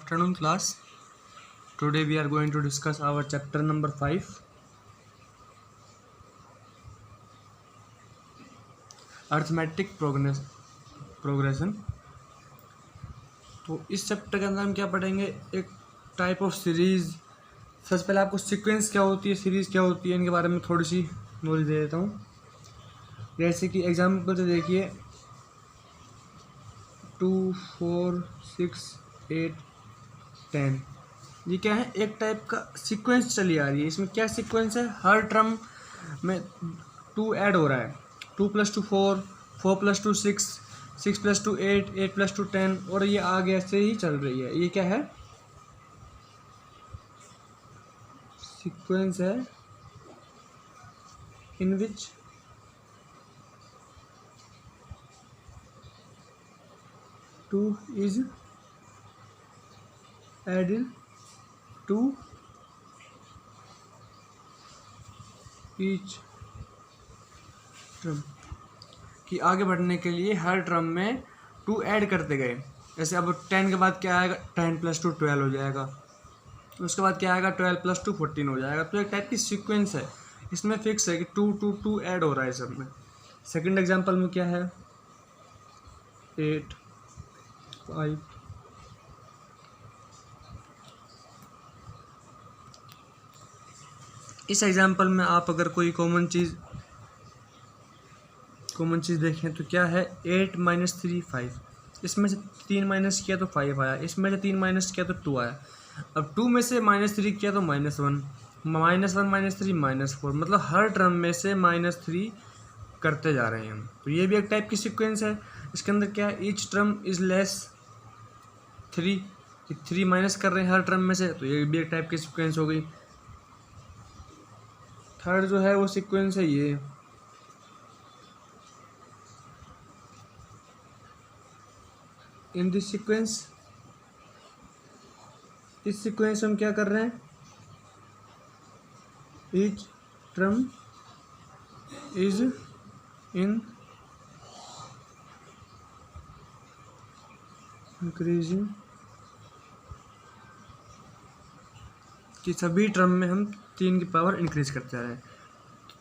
afternoon class. Today we are going to discuss our chapter number 5, arithmetic progression. तो इस chapter के अंदर हम क्या पढ़ेंगे, एक टाइप ऑफ सीरीज। सबसे पहले आपको सीक्वेंस क्या होती है, सीरीज क्या होती है, इनके बारे में थोड़ी सी नॉलेज दे देता हूँ। जैसे कि एग्जाम्पल से देखिए 2, 4, 6, 8, 10, ये क्या है, एक टाइप का सीक्वेंस चली आ रही है। इसमें क्या सीक्वेंस है, हर टर्म में 2 ऐड हो रहा है। 2 + 2 4, 4 + 2 6, 6 + 2 8, 8 + 2 10, और ये आगे ऐसे ही चल रही है। ये क्या है, सीक्वेंस है in which two is added to each term, कि आगे बढ़ने के लिए हर टर्म में 2 ऐड करते गए। जैसे अब 10 के बाद क्या आएगा, 10 + 2 12 हो जाएगा। उसके बाद क्या आएगा, 12 + 2 14 हो जाएगा। तो एक टाइप की सीक्वेंस है, इसमें फिक्स है कि 2 2 2 ऐड हो रहा है सब में। सेकंड एग्जांपल में क्या है, 8 5 इस एग्जांपल में आप अगर कोई कॉमन चीज़ देखें तो क्या है, 8 - 3 5। इसमें से 3 माइनस किया तो 5 आया, इसमें से 3 माइनस किया तो 2 आया। अब 2 में से -3 किया तो -1, -1 - 3 -4, मतलब हर टर्म में से -3 करते जा रहे हैं हम। तो ये भी एक टाइप की सीक्वेंस है। इसके अंदर क्या है, each term is less 3, 3 minus कर रहे हैं हर टर्म में से, तो ये भी एक टाइप की सीक्वेंस हो गई। थर्ड जो है वो सीक्वेंस है ये, इन दिस सीक्वेंस, इस सीक्वेंस हम क्या कर रहे हैं, each term is in increasing, कि सभी टर्म में हम 3 की पावर इंक्रीज करते जा रहे हैं।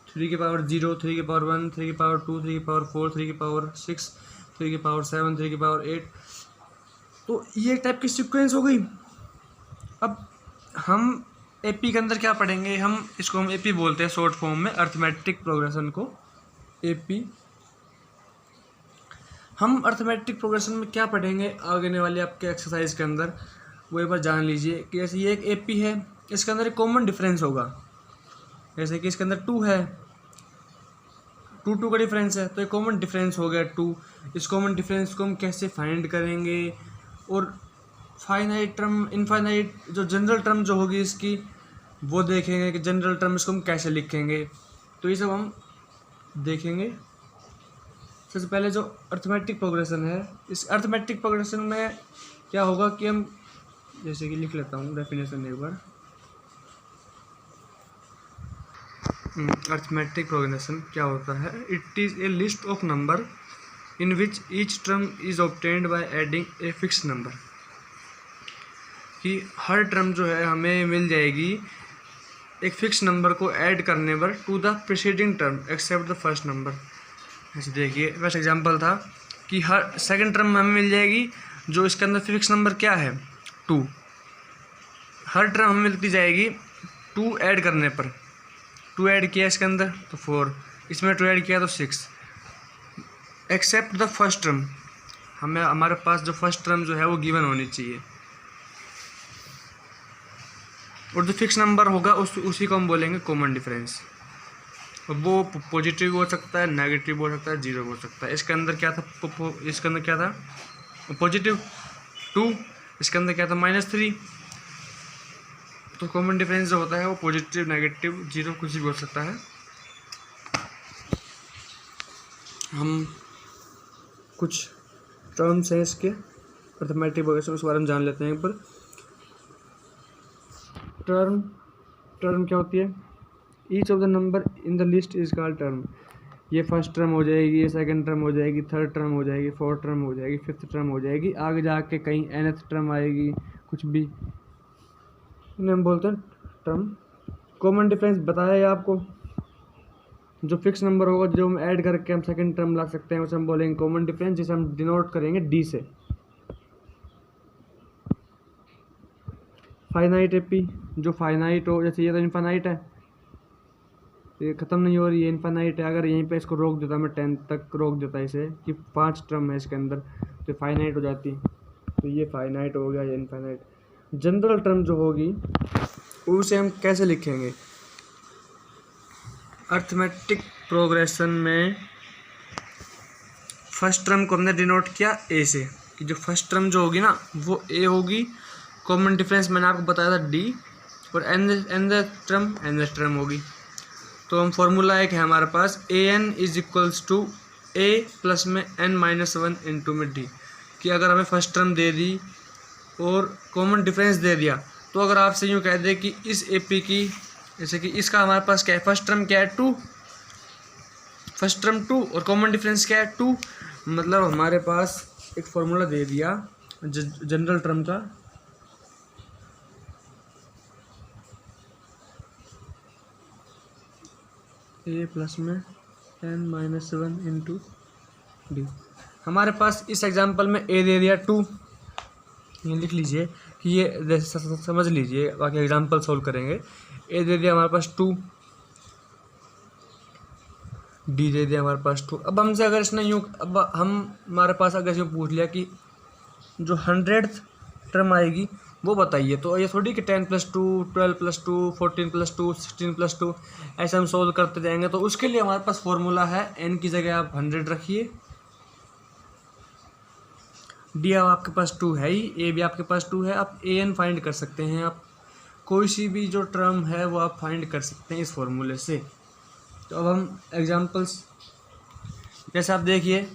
3 की पावर 0, 3 की पावर 1, 3 की पावर 2, 3 की पावर 4, 3 की पावर 6, 3 की पावर 7, 3 की पावर 8। तो ये टाइप की सीक्वेंस हो गई। अब हम एपी के अंदर क्या पढ़ेंगे, हम इसको हम एपी बोलते हैं शॉर्ट फॉर्म में, अर्थमेटिक प्रोग्रेशन को एपी। हम अर्थमेटिक प्रोग्रेशन में क्या पढ़ेंगे आगे वाले आपके एक्सरसाइज के अंदर, वो एक बार जान लीजिए। कि जैसे ये एक एपी है, इसके अंदर एक कॉमन डिफरेंस होगा। जैसे कि इसके अंदर 2 है, 2 2 का डिफरेंस है, तो एक कॉमन डिफरेंस हो गया 2। इस कॉमन डिफरेंस को हम कैसे फाइंड करेंगे, और फाइनाइट टर्म, इनफाइनाइट जो जनरल टर्म जो होगी इसकी, वो देखेंगे कि जनरल टर्म इसको हम कैसे लिखेंगे। तो ये सब हम देखेंगे। सबसे पहले जो अर्थमेटिक प्रोग्रेशन है, इस अर्थमेटिक प्रोग्रेशन में क्या होगा कि हम, जैसे कि लिख लेता हूँ डेफिनेशन एक बार। अर्थमेटिक प्रोग्रेशन क्या होता है, it is a list of number in which each term is obtained by adding a fix number, कि हर टर्म जो है हमें मिल जाएगी एक फिक्स नंबर को ऐड करने पर to the preceding term except the first number. ऐसे देखिए फर्स्ट एग्जांपल था कि हर सेकंड टर्म में हमें मिल जाएगी जो इसके अंदर फिक्स नंबर क्या है, 2। हर टर्म हमें मिलती जाएगी 2 ऐड करने पर। 2 ऐड किया इसके अंदर तो 4, इसमें 2 ऐड किया तो 6, एक्सेप्ट द फर्स्ट टर्म। हमें हमारे पास जो फर्स्ट टर्म जो है वो गिवन होनी चाहिए, और जो फिक्स नंबर होगा उसी को हम बोलेंगे कॉमन डिफरेंस। वो पॉजिटिव हो सकता है, नेगेटिव हो सकता है, 0 हो सकता है। इसके अंदर क्या था, इसके अंदर क्या था, पॉजिटिव 2, इसके अंदर क्या था, -3। तो कॉमन डिफरेंस जो होता है वो पॉजिटिव, नेगेटिव, 0 कुछ भी हो सकता है। हम कुछ टर्म्स हैं इसके अर्थमेटिक प्रोग्रेशन, उसके बारे में जान लेते हैं एक बार। टर्म क्या होती है, each of the number in the list is called term. ये फर्स्ट टर्म हो जाएगी, ये सेकंड टर्म हो जाएगी, थर्ड टर्म हो जाएगी, फोर्थ टर्म हो जाएगी, फिफ्थ टर्म हो जाएगी, आगे जाके कहीं nth टर्म आएगी, कुछ भी, इन्हें हम बोलते हैं टर्म। कॉमन डिफरेंस बताया है आपको, जो फिक्स नंबर होगा जो हम ऐड करके हम सेकंड टर्म ला सकते हैं उसे हम बोलेंगे कॉमन डिफरेंस, जिसे हम डिनोट करेंगे डी से। फाइनाइट एपी, जो फाइनाइट हो, जैसे ये तो इनफाइनाइट है, ये ख़त्म नहीं हो रही है, इनफाइनाइट है। अगर यहीं पे इसको रोक देता मैं 10 तक रोक देता इसे कि 5 टर्म है इसके अंदर, तो फाइनाइट हो जाती। तो ये फाइनाइट हो गया, ये इनफाइनाइट। जनरल टर्म जो होगी उसे हम कैसे लिखेंगे? अर्थमेटिक प्रोग्रेशन में फर्स्ट टर्म को हमने डिनोट किया ए से, कि जो फर्स्ट टर्म जो होगी ना वो ए होगी। कॉमन डिफरेंस मैंने आपको बताया था डी, और एन टर्म होगी। तो हम फॉर्मूला एक है हमारे पास, A N is equals to A plus में एन माइनस 1 इंटू में डी, कि अगर हमें फर्स्ट टर्म दे दी और कॉमन डिफरेंस दे दिया, तो अगर आपसे यूँ कह दे कि इस एपी की, जैसे कि इसका हमारे पास क्या है, फर्स्ट टर्म क्या है 2, फर्स्ट टर्म 2 और कॉमन डिफरेंस क्या है 2, मतलब हमारे पास एक फॉर्मूला दे दिया जनरल टर्म का, ए प्लस में एन माइनस 1 इंटू डी। हमारे पास इस एग्जांपल में ए दे दिया 2, ये लिख लीजिए कि ये समझ लीजिए, बाकी एग्जांपल सोल्व करेंगे। ए दे दिया हमारे पास 2, डी दे दिया हमारे पास 2। अब हमसे अगर इसने यूँ, अब हमारे पास अगर यूँ पूछ लिया कि जो 100th टर्म आएगी वो बताइए, तो ये थोड़ी कि 10 + 2 12 + 2 14 + 2 16 + 2 ऐसे हम सोल्व करते जाएंगे। तो उसके लिए हमारे पास फॉर्मूला है, एन की जगह आप 100 रखिए, डी अब आपके पास 2 है ही, ए भी आपके पास 2 है, आप ए एन फाइंड कर सकते हैं। आप कोई सी भी जो टर्म है वो आप फाइंड कर सकते हैं इस फॉर्मूले से। तो अब हम एग्जांपल्स, जैसे आप देखिए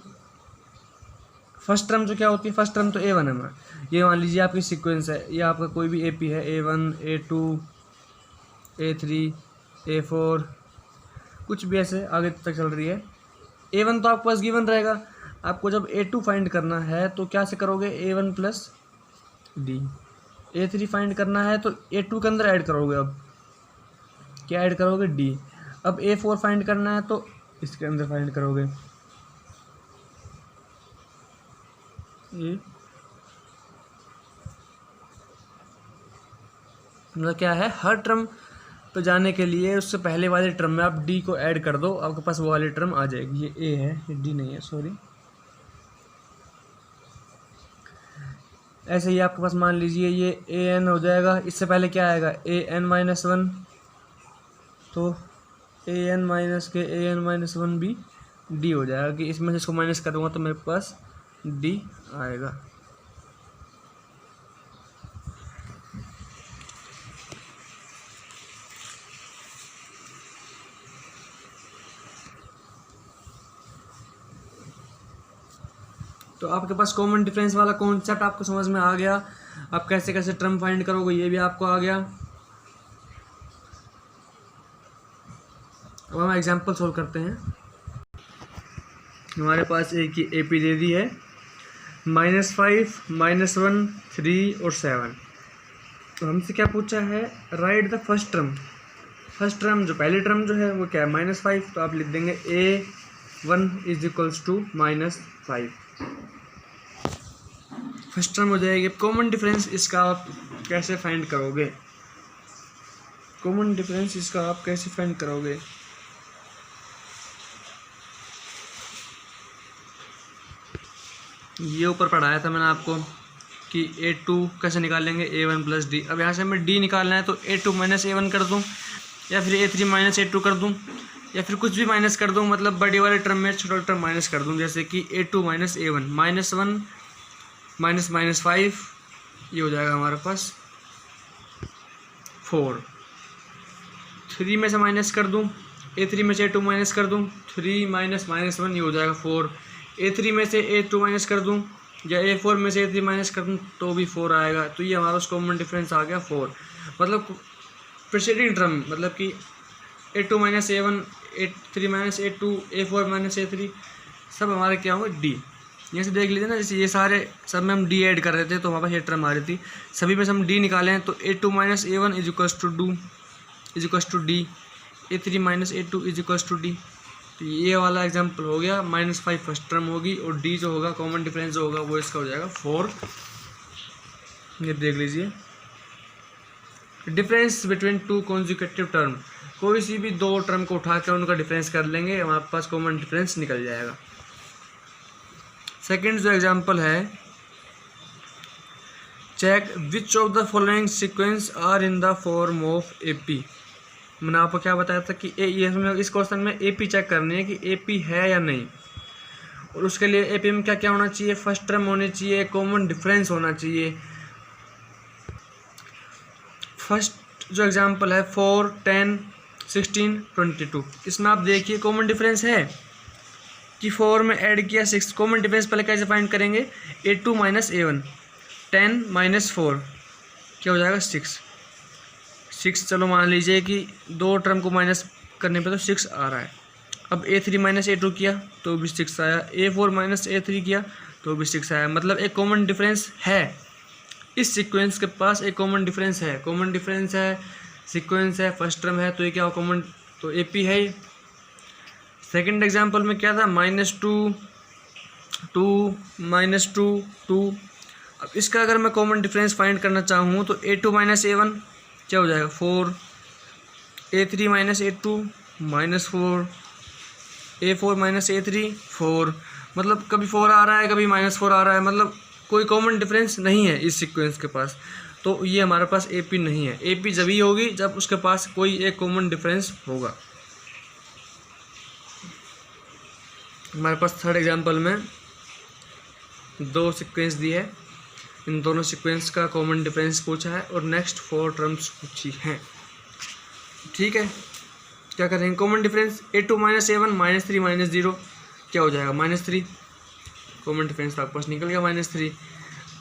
फर्स्ट टर्म जो क्या होती है, फर्स्ट टर्म तो A1 है हमारा, ये मान लीजिए आपकी सीक्वेंस है, ये आपका कोई भी AP है, A1 A2 A3 A4 कुछ भी ऐसे आगे तक चल रही है। A1 तो आपके पास गिवन रहेगा, आपको जब A2 फाइंड करना है तो क्या से करोगे, A1 plus D। A3 find करना है तो A2 के अंदर ऐड करोगे, अब क्या ऐड करोगे, D। अब A4 फाइंड करना है तो इसके अंदर फाइंड करोगे ये, मतलब क्या है, हर टर्म पे जाने के लिए उससे पहले वाले टर्म में आप डी को ऐड कर दो, आपके पास वो वाली टर्म आ जाएगी। ये ए है, ये डी नहीं है, सॉरी। ऐसे ही आपके पास मान लीजिए ये ए एन हो जाएगा, इससे पहले क्या आएगा, ए एन माइनस 1, तो ए एन माइनस के ए एन माइनस 1 भी डी हो जाएगा, कि इसमें से इसको माइनस करूँगा तो मेरे पास डी आएगा। तो आपके पास कॉमन डिफरेंस वाला कॉन्सेप्ट आपको समझ में आ गया, आप कैसे कैसे टर्म फाइंड करोगे ये भी आपको आ गया। अब हम एग्जांपल सोल्व करते हैं। हमारे पास एक ही AP दे दी है, -5 -1 3 और 7। तो हमसे क्या पूछा है, right the first term. First term जो पहली टर्म जो है वो क्या है, -5, तो आप लिख देंगे A1 is equals to -5, first term हो जाएगी। कॉमन डिफरेंस इसका आप कैसे फाइंड करोगे, कॉमन डिफरेंस इसका आप कैसे फाइंड करोगे, ये ऊपर पढ़ाया था मैंने आपको कि A2 कैसे निकालेंगे, A1 प्लस D। अब यहाँ से हमें D निकालना है तो A2 माइनस A1 कर दूँ, या फिर A3 माइनस A2 कर दूँ, या फिर कुछ भी माइनस कर दूँ, मतलब बड़ी वाले टर्म में छोटा टर्म माइनस कर दूँ, जैसे कि A2 माइनस A1 -1 -5, ये हो जाएगा हमारे पास 4। 3 में से माइनस कर दूँ, A3 में से A2 माइनस कर दूँ, 3 माइनस -1 ये हो जाएगा 4। A3 में से A2 माइनस कर दूँ या A4 में से A3 माइनस कर दूँ तो भी 4 आएगा। तो ये हमारा कॉमन डिफरेंस आ गया 4। मतलब प्रीसीडिंग टर्म, मतलब कि A2 minus A1, A3 minus A2, A4 minus A3 सब हमारे क्या होंगे D। यहाँ से देख लीजिए ना, जैसे ये सारे सब में हम डी ऐड कर रहे थे तो हमारे पास ये टर्म आ रही थी, सभी में से हम डी निकाले हैं तो A2 minus A1 is equals to D, A3 minus A2 is equals to D. तो ये वाला एग्जाम्पल हो गया, -5 फर्स्ट टर्म होगी और डी जो होगा कॉमन डिफरेंस जो होगा वो इसका हो जाएगा 4। ये देख लीजिए, difference between two consecutive term, कोई सी भी दो टर्म को उठा कर उनका डिफरेंस कर लेंगे, हमारे पास कॉमन डिफरेंस निकल जाएगा। सेकंड जो एग्जांपल है, check which of the following sequence are in the form of AP. मैंने आपको क्या बताया था कि इस क्वेश्चन में एपी चेक करनी है कि एपी है या नहीं, और उसके लिए एपी में क्या क्या होना चाहिए, फर्स्ट टर्म होनी चाहिए, कॉमन डिफरेंस होना चाहिए। फर्स्ट जो एग्जांपल है 4, 10, 16, 22, इसमें आप देखिए कॉमन डिफरेंस है कि 4 में ऐड किया 6, कॉमन डिफरेंस पहले कैसे फाइंड करेंगे, A2 माइनस A1, 10 माइनस 4 क्या हो जाएगा 6। चलो मान लीजिए कि दो टर्म को माइनस करने पे तो 6 आ रहा है। अब A3 माइनस A2 किया तो भी 6 आया, A4 माइनस A3 किया तो भी 6 आया, मतलब एक कॉमन डिफरेंस है। इस सीक्वेंस के पास एक कॉमन डिफरेंस है, सीक्वेंस है, फर्स्ट टर्म है, तो ये क्या हो कॉमन, तो AP है। सेकंड एग्जांपल में क्या था, -2, 2, -2, 2। अब इसका अगर मैं कॉमन डिफरेंस फाइंड करना चाहूँ तो A2 माइनस A1 क्या हो जाएगा 4, A3 minus A2 -4, A4 minus A3 4, मतलब कभी 4 आ रहा है कभी -4 आ रहा है, मतलब कोई कॉमन डिफरेंस नहीं है इस सीक्वेंस के पास, तो ये हमारे पास AP नहीं है। AP जब ही होगी जब उसके पास कोई एक कॉमन डिफरेंस होगा। हमारे पास थर्ड एग्जांपल में दो सीक्वेंस दी है, इन दोनों सीक्वेंस का कॉमन डिफरेंस पूछा है और नेक्स्ट 4 टर्म्स पूछी हैं। ठीक है, क्या करेंगे, common difference A2 minus A1 -3 -0 क्या हो जाएगा -3, कॉमन डिफरेंस आपके पास निकल गया -3।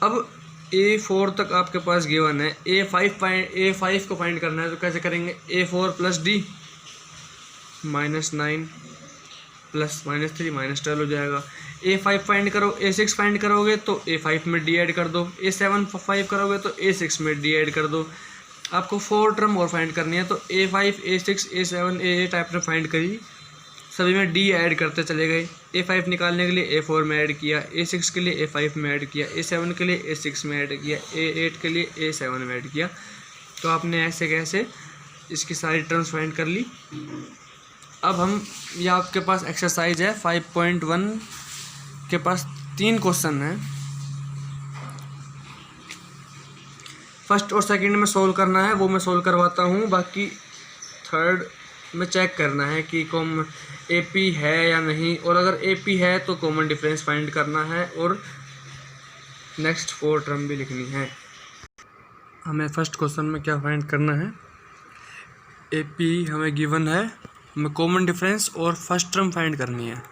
अब A4 तक आपके पास गिवन है, A5 को फाइंड करना है तो कैसे करेंगे, A4 प्लस D -9 प्लस -3 -12 हो जाएगा। A5 फाइंड करो, A6 फाइंड करोगे तो A5 में D ऐड कर दो, A7 5 करोगे तो A6 में D ऐड कर दो। आपको 4 टर्म और फाइंड करनी है तो A5, A6, A7, A8 type में फाइंड करी, सभी में D ऐड करते चले गए। A5 निकालने के लिए A4 में ऐड किया, A6 के लिए A5 में ऐड किया, A7 के लिए A6 में ऐड किया, A8 के लिए A7 में ऐड किया। तो आपने ऐसे कैसे इसकी सारी टर्म्स फाइंड कर ली। अब हम, ये आपके पास एक्सरसाइज है 5.1 के पास 3 क्वेश्चन हैं, फर्स्ट और सेकंड में सोल्व करना है, वो मैं सोल्व करवाता हूँ। बाकी थर्ड में चेक करना है कि AP है या नहीं, और अगर AP है तो कॉमन डिफरेंस फाइंड करना है और नेक्स्ट 4 टर्म भी लिखनी है। हमें फर्स्ट क्वेश्चन में क्या फाइंड करना है, AP हमें गिवन है, हमें कॉमन डिफरेंस और फर्स्ट टर्म फाइंड करनी है।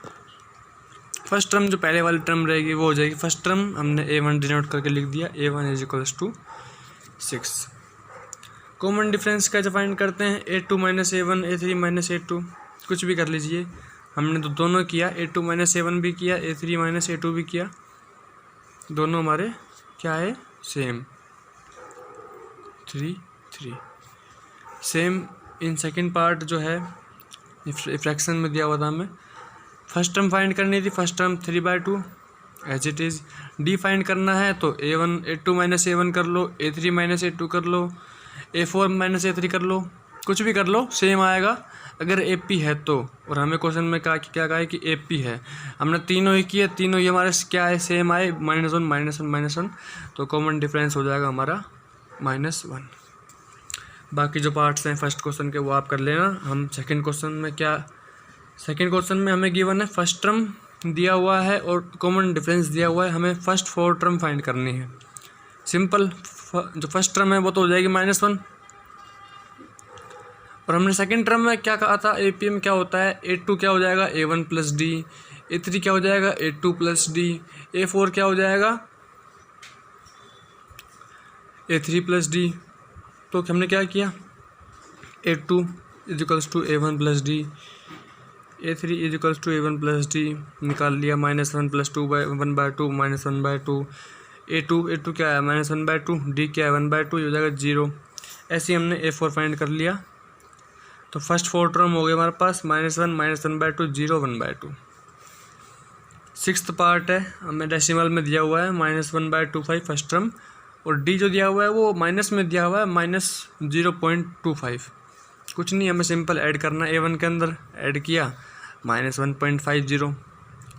फर्स्ट टर्म जो पहले वाली टर्म रहेगी वो हो जाएगी फर्स्ट टर्म, हमने A1 डिनोट करके लिख दिया, A1 is equals to 6। Common difference कैसे फाइंड करते हैं, A2 minus A1, A3 minus A2, कुछ भी कर लीजिए, हमने तो दोनों किया, A2 माइनस A1 भी किया, A3 माइनस A2 भी किया, दोनों हमारे क्या है same, 3 same. In second part जो है फ्रैक्शन में दिया हुआ था हमें, फर्स्ट टर्म फाइंड करनी थी, first term 3/2 as it is. D find करना है तो A2 माइनस A1 कर लो, A3 माइनस A2 कर लो, A4 माइनस A3 कर लो, कुछ भी कर लो सेम आएगा अगर AP है तो। और हमें क्वेश्चन में क्या कहा है कि AP है, हमने तीनों ही किए, तीनों ही हमारे क्या है सेम आए, -1 तो कॉमन डिफरेंस हो जाएगा हमारा -1। बाकी जो पार्ट्स हैं फर्स्ट क्वेश्चन के वो आप कर लेना। हम सेकंड क्वेश्चन में हमें गिवन है फर्स्ट टर्म दिया हुआ है और कॉमन डिफरेंस दिया हुआ है, हमें फर्स्ट 4 टर्म फाइंड करनी है। सिंपल, जो फर्स्ट टर्म है वो तो हो जाएगी -1, और हमने सेकंड टर्म में क्या कहा था, AP में क्या होता है, A2 क्या हो जाएगा A1 प्लस D, A3 क्या हो जाएगा A2 प्लस D, A4 क्या हो जाएगा A3 प्लस D। तो हमने क्या किया, A2 is equals to A1 plus D, A3 is equals to A1 plus D निकाल लिया, -1 + 2 / 1/2 -1/2। A2 क्या है -1/2, डी क्या है 1/2, ये हो जाएगा 0। ऐसे ही हमने A4 फाइंड कर लिया। तो फर्स्ट 4 टर्म हो गए हमारे पास -1 -1/2 0 1/2। सिक्स्थ पार्ट है, हमें डेसिमल में दिया हुआ है -1/25 फर्स्ट टर्म, और डी जो दिया हुआ है वो माइनस में दिया हुआ है -0.25। कुछ नहीं, हमें सिंपल ऐड करना है। A1 के अंदर ऐड किया -1.50।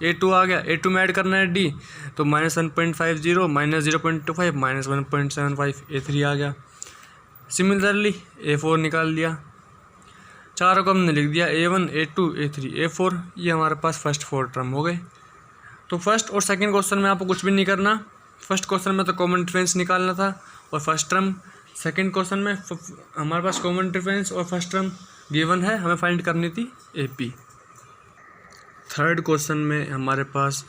A2 आ गया, A2 में ऐड करना है डी, तो -1.50 -0.25 -1.75। A3 आ गया। सिमिलरली A4 निकाल लिया। चारों को हमने लिख दिया, A1 A2 A3 A4। ये हमारे पास फर्स्ट 4 टर्म हो गए। तो फर्स्ट और सेकंड क्वेश्चन में आपको कुछ भी नहीं करना। फर्स्ट क्वेश्चन में तो कॉमन डिफरेंस निकालना था और फर्स्ट टर्म। सेकंड क्वेश्चन में हमारे पास कॉमन डिफरेंस और फर्स्ट टर्म गिवन है, हमें फाइंड करनी थी AP। थर्ड क्वेश्चन में हमारे पास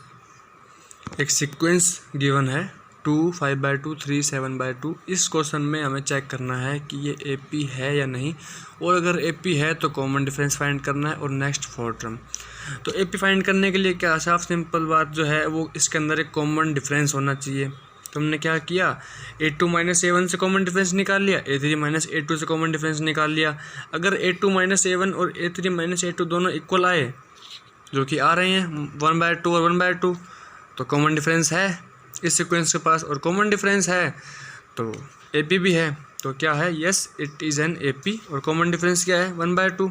एक सीक्वेंस गिवन है 2 5/2 3 7/2। इस क्वेश्चन में हमें चेक करना है कि ये AP है या नहीं, और अगर AP है तो कॉमन डिफरेंस फाइंड करना है और नेक्स्ट 4 टर्म। तो AP फाइंड करने के लिए क्या साफ सिंपल बात जो है वो इसके अंदर एक कॉमन डिफरेंस होना चाहिए। तो हमने क्या किया, A2 - A1 से कॉमन डिफरेंस निकाल लिया, A3 - A2 से कॉमन डिफरेंस निकाल लिया। अगर A2 - A1 और A3 - A2 दोनों इक्वल आए, जो कि आ रहे हैं 1/2 और 1/2, तो कॉमन डिफरेंस है इस सीक्वेंस के पास, और कॉमन डिफरेंस है तो AP भी है। तो क्या है, yes it is an AP। और कॉमन डिफरेंस क्या है 1/2,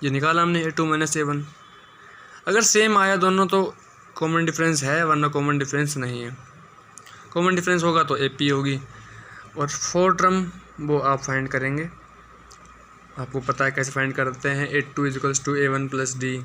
ये निकाला हमने A2 - A1। अगर सेम आया दोनों तो कॉमन डिफरेंस है, वरना कॉमन डिफरेंस नहीं है। कॉमन डिफरेंस होगा तो AP होगी। और 4 टर्म वो आप फाइंड करेंगे, आपको पता है कैसे फाइंड करते हैं। A2 = A1 + D।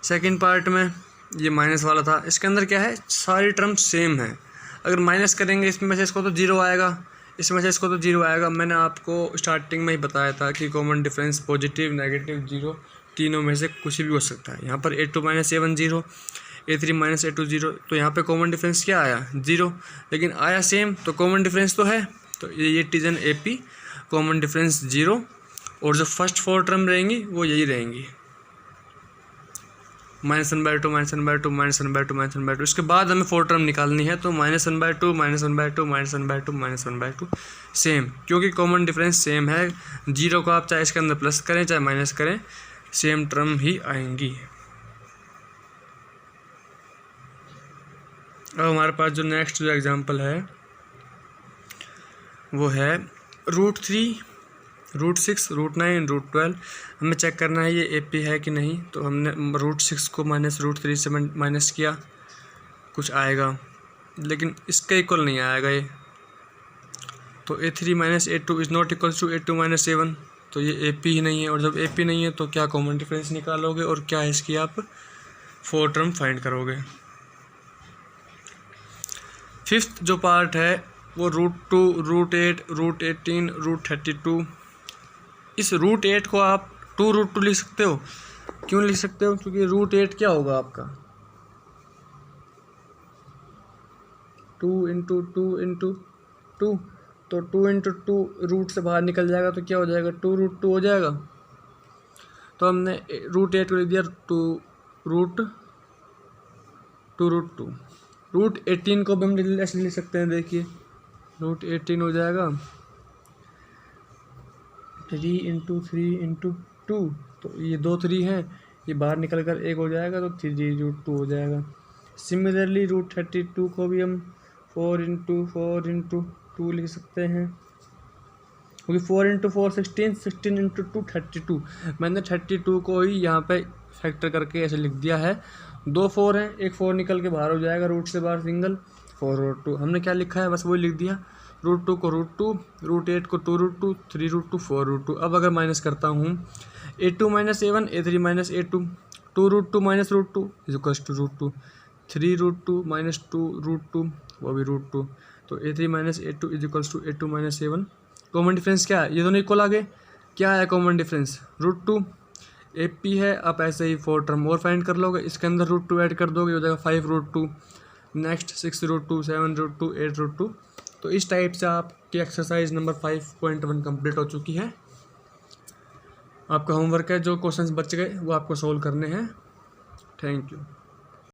Second part में ये माइनस वाला था, इसके अंदर क्या है, सारी टर्म सेम है। अगर माइनस करेंगे इसमें से इसको तो 0 आएगा, इसमें से इसको तो 0 आएगा। मैंने आपको स्टार्टिंग में ही बताया था कि कॉमन डिफरेंस पॉजिटिव नेगेटिव 0 तीनों में से कुछ भी हो सकता है। यहाँ पर A2 - A1 0, A3 - A2 0, तो यहाँ पे कॉमन डिफरेंस क्या आया 0, लेकिन आया सेम, तो कॉमन डिफरेंस तो है। तो ये is an AP, common difference 0। और जो फर्स्ट 4 टर्म रहेंगी वो यही रहेंगी, -1/2 -1/2 -1/2 -1/2। इसके बाद हमें 4 टर्म निकालनी है, तो -1/2 -1/2 -1/2 -1/2 सेम, क्योंकि कॉमन डिफरेंस सेम है। 0 को आप चाहे इसके अंदर प्लस करें चाहे माइनस करें, सेम टर्म ही आएंगी। अब हमारे पास जो नेक्स्ट जो एग्जांपल है वो है √3 √6 √9 √12। हमें चेक करना है ये AP है कि नहीं। तो हमने √6 को -√3 से माइनस किया, कुछ आएगा, लेकिन इसका इक्वल नहीं आएगा ये। तो A3 - A2 is not equal to A2 - A1, तो ये AP ही नहीं है। और जब AP नहीं है तो क्या कॉमन डिफरेंस निकालोगे और क्या इसकी आप 4 टर्म फाइंड करोगे। फिफ्थ जो पार्ट है वो √2 √8 √18 √32। इस √8 को आप 2 √2 लिख सकते हो। क्यों लिख सकते हो, क्योंकि √8 क्या होगा आपका 2 × 2 × 2, तो 2 × 2 रूट से बाहर निकल जाएगा तो क्या हो जाएगा 2 √2 हो जाएगा। तो हमने √8 को लिख दिया 2 √2। √18 को भी हम ऐसे लिख सकते हैं, देखिए √18 हो जाएगा 3 × 3 × 2, तो ये 2 3 हैं, ये बाहर निकल कर 1 हो जाएगा, तो 3 √2 हो जाएगा। सिमिलरली √32 को भी हम 4 × 4 × 2 लिख सकते हैं, क्योंकि 4 × 4 16 16 × 2 32। मैंने 32 को ही यहाँ पे फैक्टर करके ऐसे लिख दिया है। 2 4 हैं, एक 4 निकल के बाहर हो जाएगा रूट से बाहर, सिंगल 4 √2 हमने क्या लिखा है, बस वही लिख दिया। √2 को √2, √8 को 2 √2, 3 √2 4 √2। अब अगर माइनस करता हूँ A2 - A1 A3 - A2, 2 √2 - √2 = √2, 3 √2 - 2 √2 वो भी √2, तो A3 - A2 = A2 - A1। Common difference क्या है, ये दोनों इक्वल आ गए। क्या है कॉमन डिफरेंस √2। AP है, आप ऐसे ही 4 टर्म और फाइंड कर लोगे, इसके अंदर √2 ऐड कर दोगे, हो जाएगा 5 √2, नेक्स्ट 6 √2 7 √2 8 √2। तो इस टाइप से आपकी एक्सरसाइज नंबर 5.1 कंप्लीट हो चुकी है। आपका होमवर्क है, जो क्वेश्चंस बच गए वो आपको सोल्व करने हैं। Thank you.